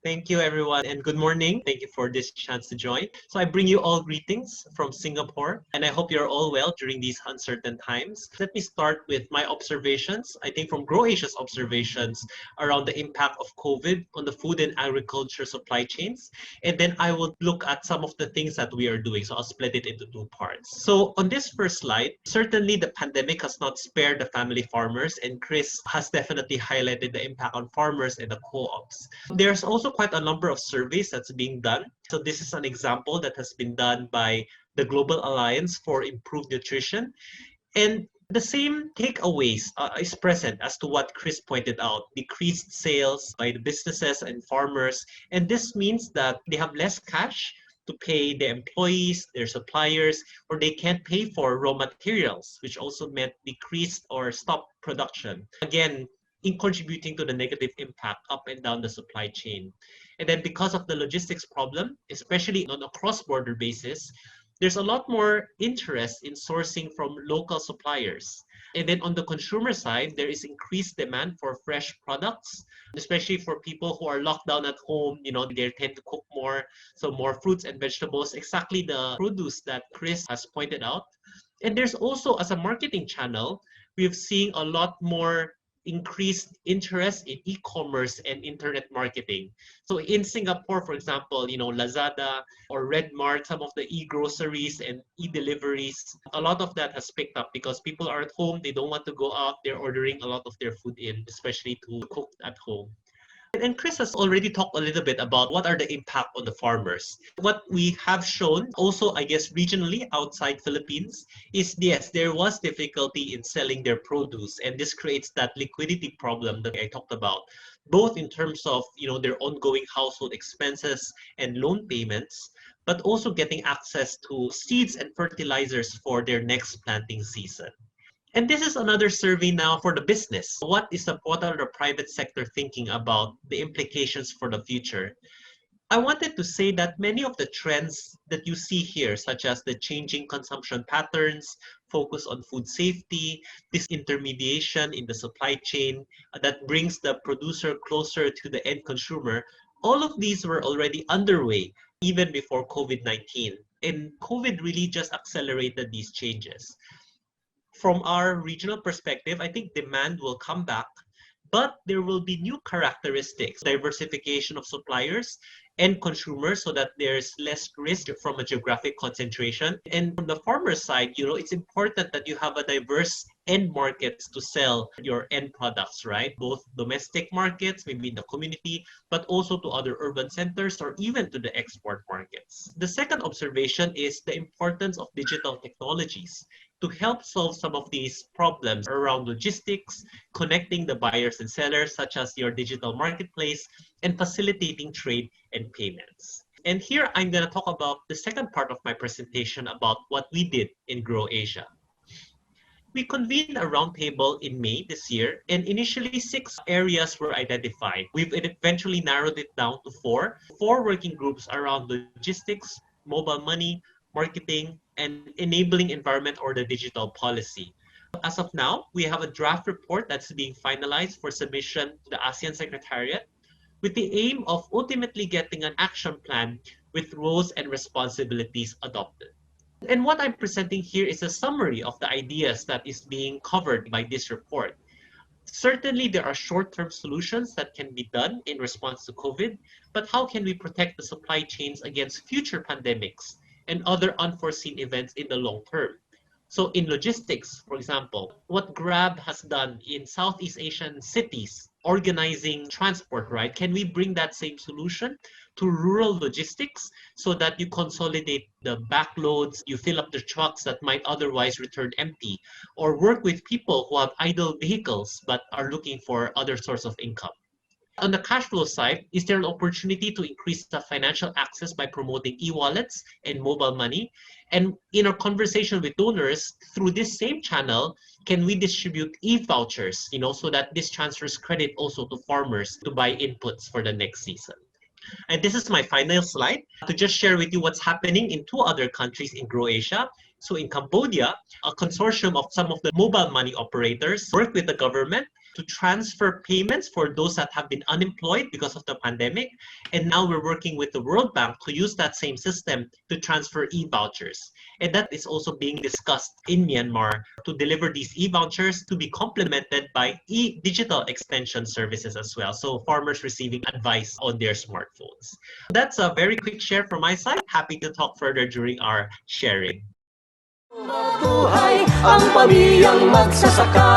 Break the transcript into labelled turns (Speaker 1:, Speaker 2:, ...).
Speaker 1: Thank you, everyone, and good morning. Thank you for this chance to join. So I bring you all greetings from Singapore, and I hope you're all well during these uncertain times. Let me start with my observations. I think from GrowAsia's observations around the impact of COVID on the food and agriculture supply chains, and then I will look at some of the things that we are doing. So I'll split it into two parts. So on this first slide, certainly the pandemic has not spared the family farmers, and Chris has definitely highlighted the impact on farmers and the co-ops. There's also quite a number of surveys that's being done. So this is an example that has been done by the Global Alliance for Improved Nutrition. And the same takeaways is present as to what Chris pointed out: decreased sales by the businesses and farmers. And this means that they have less cash to pay their employees, their suppliers, or they can't pay for raw materials, which also meant decreased or stopped production. Again, in contributing to the negative impact up and down the supply chain. And then because of the logistics problem, especially on a cross-border basis, there's a lot more interest in sourcing from local suppliers. And then on the consumer side, there is increased demand for fresh products, especially for people who are locked down at home. They tend to cook more, so more fruits and vegetables, exactly the produce that Chris has pointed out. And there's also, as a marketing channel, we've seen a lot more increased interest in e-commerce and internet marketing. So in Singapore, for example, Lazada or Redmart, some of the e-groceries and e-deliveries, a lot of that has picked up because people are at home, they don't want to go out, they're ordering a lot of their food in, especially to cook at home. And Chris has already talked a little bit about what are the impact on the farmers. What we have shown also, I guess, regionally outside Philippines is, yes, there was difficulty in selling their produce, and this creates that liquidity problem that I talked about, both in terms of their ongoing household expenses and loan payments, but also getting access to seeds and fertilizers for their next planting season. And this is another survey now for the business. What are the private sector thinking about the implications for the future? I wanted to say that many of the trends that you see here, such as the changing consumption patterns, focus on food safety, disintermediation in the supply chain that brings the producer closer to the end consumer, all of these were already underway even before COVID-19. And COVID really just accelerated these changes. From our regional perspective, I think demand will come back, but there will be new characteristics, diversification of suppliers and consumers so that there's less risk from a geographic concentration. And from the farmer side, it's important that you have a diverse end markets to sell your end products, right? Both domestic markets, maybe in the community, but also to other urban centers or even to the export markets. The second observation is the importance of digital technologies to help solve some of these problems around logistics, connecting the buyers and sellers, such as your digital marketplace, and facilitating trade and payments. And here I'm going to talk about the second part of my presentation about what we did in GrowAsia. We convened a roundtable in May this year, and initially 6 areas were identified. We've eventually narrowed it down to 4 working groups around logistics, mobile money, marketing, and enabling environment or the digital policy. As of now, we have a draft report that's being finalized for submission to the ASEAN Secretariat with the aim of ultimately getting an action plan with roles and responsibilities adopted. And what I'm presenting here is a summary of the ideas that is being covered by this report. Certainly, there are short-term solutions that can be done in response to COVID, but how can we protect the supply chains against future pandemics and other unforeseen events in the long term? So in logistics, for example, what Grab has done in Southeast Asian cities, organizing transport, right? Can we bring that same solution to rural logistics so that you consolidate the backloads, you fill up the trucks that might otherwise return empty, or work with people who have idle vehicles but are looking for other source of income? On the cash flow side, is there an opportunity to increase the financial access by promoting e-wallets and mobile money? And in our conversation with donors, through this same channel, can we distribute e-vouchers, so that this transfers credit also to farmers to buy inputs for the next season? And this is my final slide to just share with you what's happening in two other countries in Croatia. So in Cambodia, a consortium of some of the mobile money operators work with the government to transfer payments for those that have been unemployed because of the pandemic. And now we're working with the World Bank to use that same system to transfer e-vouchers. And that is also being discussed in Myanmar to deliver these e-vouchers to be complemented by digital extension services as well. So farmers receiving advice on their smartphones. That's a very quick share from my side. Happy to talk further during our sharing.
Speaker 2: Mabuhay ang pamilyang magsasaka.